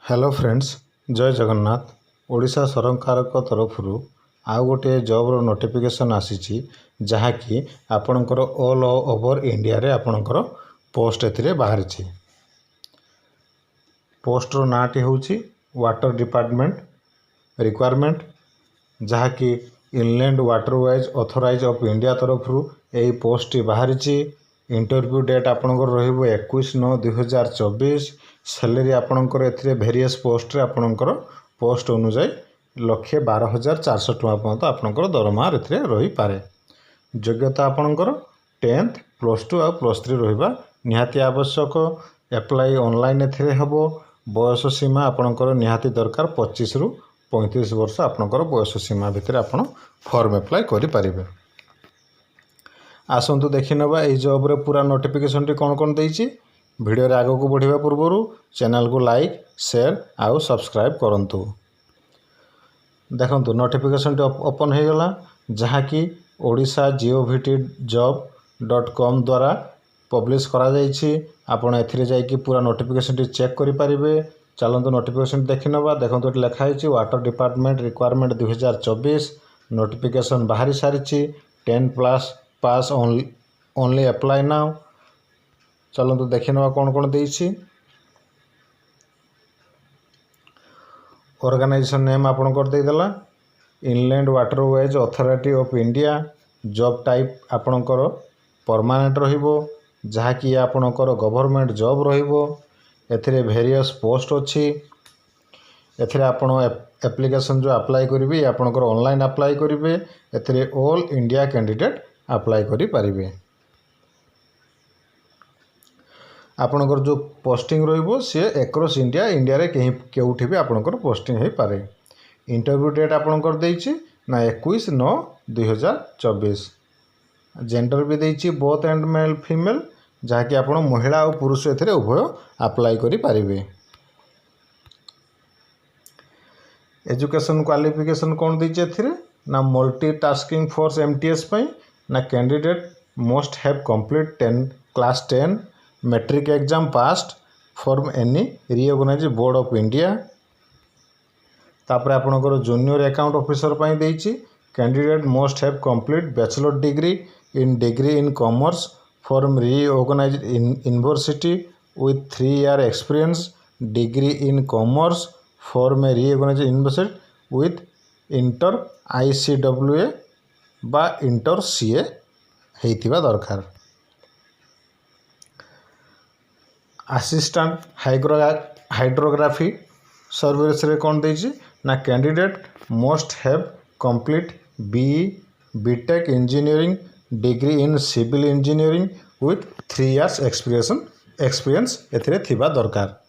Hello friends, जय जगन्नाथ। ओडिशा सरकार तरफ आउ गोटे जॉब नोटिफिकेशन आसी जहाँकि आपणकर ऑल ओवर इंडिया रे आपणकर पोस्ट एथिरे बाहरी। पोस्टर नाटी होची वाटर डिपार्टमेंट रिक्वायरमेंट, जहाँकि इनलैंड वाटरवाइज ऑथराइज ऑफ इंडिया तरफ यही पोस्ट बाहरी। इंटरव्यू डेट आपणकर रहिबो 21/9/2024। सैलरी आपणकर एथिरे वेरियस पोस्ट रे आपणकर पोस्ट अनुसार 1,12,400 टका पर्यंत आपणकर दरमा एथिरे रही पारे। योग्यता आपणकर 10th +2 आ +3 रहिबा निहाती आवश्यक। एप्लाई ऑनलाइन एथिरे हबो। बयस सीमा आपणकर निहाती दरकार 25 रु 35 वर्ष आपणकर बयस सीमा भितर आपण फॉर्म एप्लाई करि पारिबे। आसंतु देखि नबा ए जॉब रे पूरा नोटिफिकेशन टी कोन कोन देइछि। वीडियो रे आगो को बढ़िबा पूर्वरु चैनल को लाइक शेयर आउ सब्सक्राइब करंतु। देखंतु नोटिफिकेशन टी ओपन हे गला, जहाँ कि odisha.gov.com द्वारा पब्लिश करा जाइछि। आपण एथिरे जाई कि पूरा नोटिफिकेशन टी चेक करि पारिबे। चलंतु नोटिफिकेशन देखि नबा। देखंतु एटी लिखा हिछि वाटर डिपार्टमेंट रिक्वायरमेंट 2024 नोटिफिकेशन बाहरी सारिछि। 10+ पास ओनली अप्लाई नाउ। चलंतु देखि नबा कोन कोन देइछि। ऑर्गेनाइजेशन नेम आपण कर दे देला inland waterways authority of India. Job type आपणकर परमानेंट रहिबो, जहाँ कि आपणकर गवर्नमेंट जॉब रहिबो। एथिरे वेरियस पोस्ट अछि। एथिरे आपण एप्लिकेशन जो अप्लाई करिवे आपणकर ऑनलाइन अप्लाई करिवे। एथिरे ऑल इंडिया कैंडिडेट अप्लाई करि पारिबे। आपणकर जो पोस्टिंग रहिबो से एक्रॉस इंडिया रे केउठी भी आपणकर पोस्टिंग हे पारे। इंटरव्यू डेट आपणकर देइछि ना 21/9/2024। जेंडर भी देइछि बोथ एंड मेल फीमेल, जहाँ कि आपण महिला और पुरुष एथिरे उभय अप्लाई करि पारिबे। एजुकेशन क्वालिफिकेशन कोन देइछि एथिरे ना मल्टीटास्किंग फोर्स एमटीएस पई ना candidate must have complete 10 class 10 matric exam passed from any recognised board of India. तापर आपणकर जूनियर अकाउंट ऑफिसर पई देइछि candidate must have complete bachelor degree in commerce from recognised university with 3 year experience. Degree in commerce from a recognised university with inter ICWA बा inter CA हेतिबा दरकार। Assistant hydrography service रे कोन देइछि ना candidate must have complete BE BTech engineering degree in civil engineering with 3 years experience एथिरे थिबा दरकार।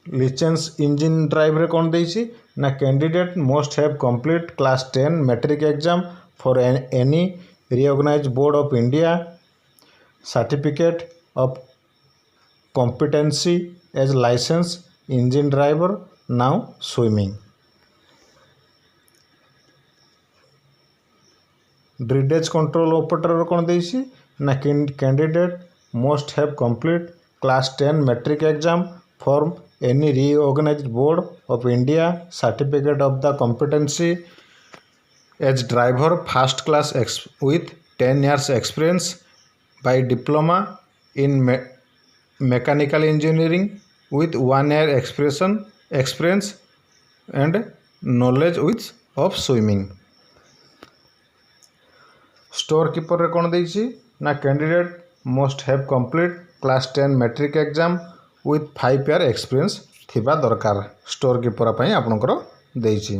लाइसेंस इंजिन ड्राइव रे कोन देइछि ना candidate must have complete class 10 matric exam for any recognised board of India. Certificate of competency as licensed engine driver now swimming। Drainage control operator कौन देइछि ना candidate must have complete class 10 matric exam from any recognised board of India. Certificate of the competency as driver first class with 10 years experience by diploma in mechanical engineering with 1 year experience and knowledge of swimming। Store keeper रे कोन देइछि ना candidate must have complete class 10 matric exam with 5 year experience थिबा दरकार। Store keeper पई आपनकर देइछि।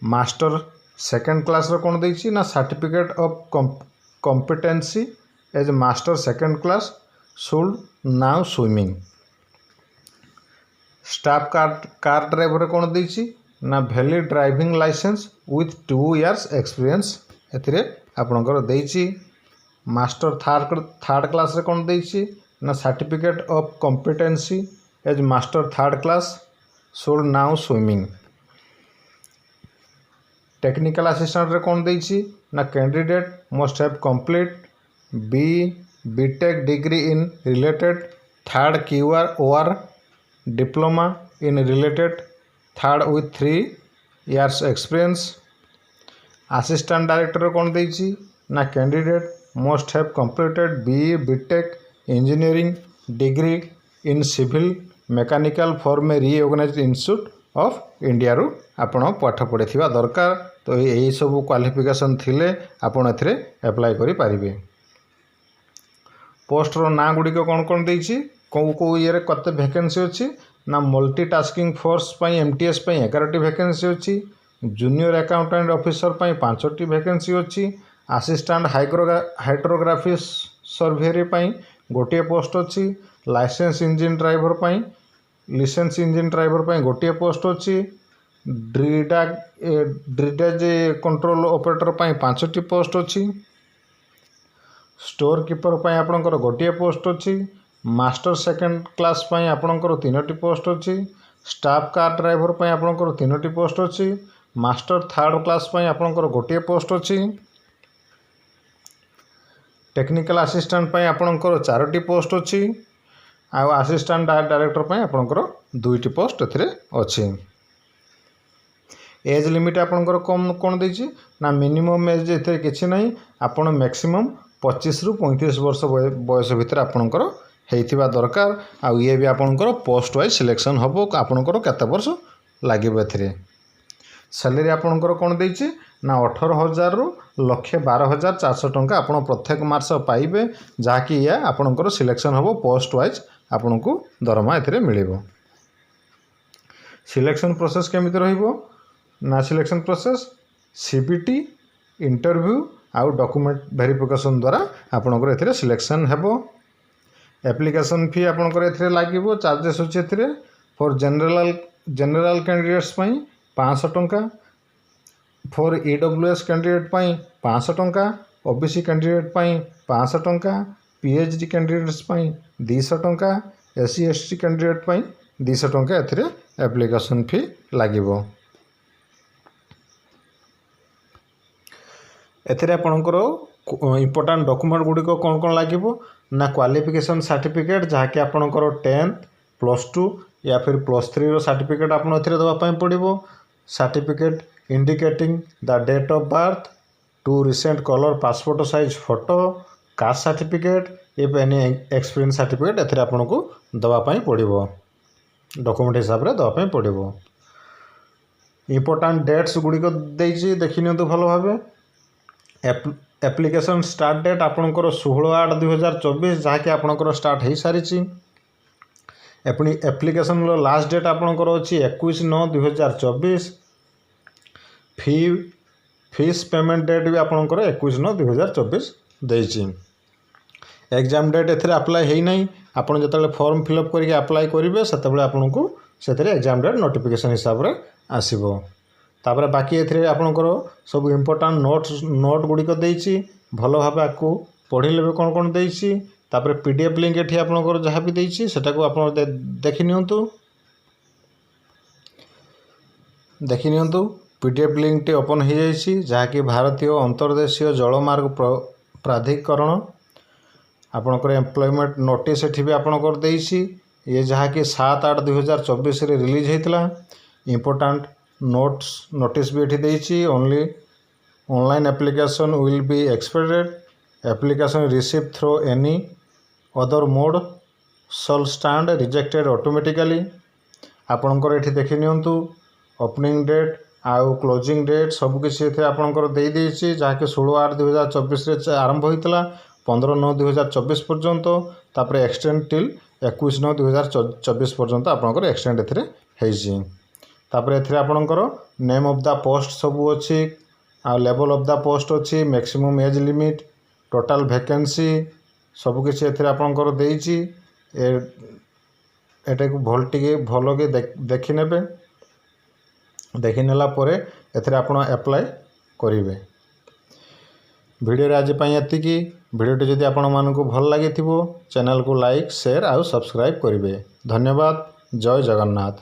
Master second class रे कोन देइछि ना certificate of competency as master second class should now swimming. Staff car driver कौन देइछि ना valid driving licence with 2 years experience एथिरे आपणकर देइछि। मास्टर थर्ड क्लास रे कौन देइछि ना certificate of competency as master third class should now swimming. Technical assistant रे कौन देइछि ना candidate must have complete BE BTech degree in related third QR diploma in related third with 3 years experience. Assistant director कौन देछि ना candidate must have completed BE BTech engineering degree in civil mechanical for a reorganised institute of India रु आपण पाठ पढ़िथिबा दरकार। तो यही सब क्वालिफिकेशन थिले आपण एथरे अप्लाई करि पारिबे। पोस्टर ना गुड़ी कौन कौन देछि कौ ये कते वैकेंसी अच्छी ना मल्टीटास्किंग फोर्स MTS 11टी वैकेंसी अच्छी, जूनियर अकाउंटेंट ऑफिसर 5टी वैकेंसी अच्छी, असिस्टेंट हाइड्रोग्राफी सर्वेरी गोटे पोस्ट अच्छी, लाइसेंस इंजिन ड्राइवर गोटे पोस्ट अच्छी, ड्रिडेज कंट्रोल ऑपरेटर 5टी पोस्ट अच्छी, स्टोर कीपर आपणकर गोटे पोस्ट अच्छी, मास्टर सेकेंड क्लास आपणकर 3टी पोस्ट अच्छी, स्टाफ कार ड्राइवर आपणकर 3टी पोस्ट अच्छी, मास्टर थर्ड क्लास आपणकर गोटे पोस्ट अच्छी, टेक्निकल असिस्टेंट आपणकर 4टी पोस्ट अच्छी, आउ असिस्टेंट डायरेक्टर आपणकर 2टी पोस्ट एथिरे अच्छी। एज लिमिट आपणकर कम कौन देछि ना मिनिमम एज एथिरे किछि नहीं, आपण मैक्सिमम 25 रु 35 वर्ष बयस भितर आपणकर हेइथिबा दरकार। आउ ये भी आपणकर पोस्ट वाइज सिलेक्शन हबो आपणकर केते वर्ष लागिबो एथिरे। सैलरी आपणकर कौन देछि ना 18,000 रु 1,12,400 टंका आपण प्रत्येक मास पाइबे, जहाँकि या आपणकर सिलेक्शन हबो पोस्ट वाइज आपनको दरमा एथिरे मिलिबो। सिलेक्शन प्रोसेस केमिति रहिबो ना सिलेक्शन प्रोसेस CBT इंटरव्यू आउ डॉक्यूमेंट वेरिफिकेशन द्वारा आपणकर एथिरे सिलेक्शन हेबो। एप्लिकेशन फी आपणकर एथिरे लागिबो, चार्जेस होछि एथिरे फॉर जनरल कैंडिडेट्स 500 टंका, फॉर EWS कैंडिडेट 500 टंका, OBC कैंडिडेट 500 टंका, PhD कैंडिडेट्स 200 टंका, SC ST कैंडिडेट 200 टंका एथिरे एप्लिकेशन फी लागिबो। एथिरे आपणकर इंपोर्टेंट डॉक्यूमेंट गुडी को कौन कौन लागिबो ना क्वालिफिकेशन सर्टिफिकेट जहाँकि आपणकर 10th +2 या फिर +3 रो सर्टिफिकेट आपण एथिरे दवा पई पड़िबो। Certificate indicating the date of birth, 2 recent colour passport size photo, caste certificate if any experience certificate एथिरे आपनको दवा पई पड़िबो, डॉक्यूमेंट हिसाब रे दवा पई पड़िबो। इंपोर्टेंट डेट्स गुडी को देछि देखि नियंतु भलो भाबे। एप्लिकेशन स्टार्ट डेट आपणकर 16/8/2024 जहाँकि आपणकर स्टार्ट हो सारी। एप्लिकेशन लास्ट डेट आपणकर अच्छी 21/9/2024। फीस पेमेंट डेट भी आपणकर 21/9/2024 देछि। एग्जाम डेट एथिरे अप्लाई है नहीं, आपन जतले फॉर्म फिलअप करके अप्लाई करेंगे सेतबेले आपनको सेतरे एग्जाम डेट नोटिफिकेशन हिसाब रे आसीबो। तापर बाकी एथिरे आपणकर सब इम्पोर्टेंट नोट गुड़िक देछि, भल भाव आपको पढ़ी लेबे कौन कौन देछि। तापर PDF लिंक एठी आपणकर जहाँ भी देछि सेटा को आपण देखि नियंतु। PDF लिंक टी ओपन हो जाइछि जहाँकि भारतीय अंतर्देशीय जलमार्ग प्राधिकरण आपणकर एम्प्लॉयमेंट नोटिस एठी भी आपणकर देछि। ये जहाँकि 7/8/2024 रे रिलीज होइतला। इम्पोर्टेंट नोटिस भी एठी देछि। Only online application will be expected, application receive through any other mode shall stand rejected automatically. आपणकर एठी देखि नियंतु ओपनिंग डेट आउ क्लोजिंग डेट सबकिछि एथे आपणकर देई देछि जहाँकि 16/8/2024 रे आरंभ होइतला 15/9/2024 पर्यंत। तापर एक्सटेंड टिल 21/9/2024 पर्यंत आपणकर एक्सटेंड एथिरे हेछि। तापर एथिरे आपणकर नेम ऑफ द पोस्ट सबु अछि, आ लेवल ऑफ द पोस्ट अछि, maximum age limit, total vacancy सबकिछि एथिरे आपणकर देछि। एटा को भल के देखि नेबे, देखि नेला परे एथिरे आपण अप्लाई करिवे। वीडियो रे आज पई एतिकी। वीडियोटी जदि आपण मानकु भल लागिथिबो चैनल को लाइक शेयर आउ सब्सक्राइब करिवे। धन्यवाद। जय जगन्नाथ।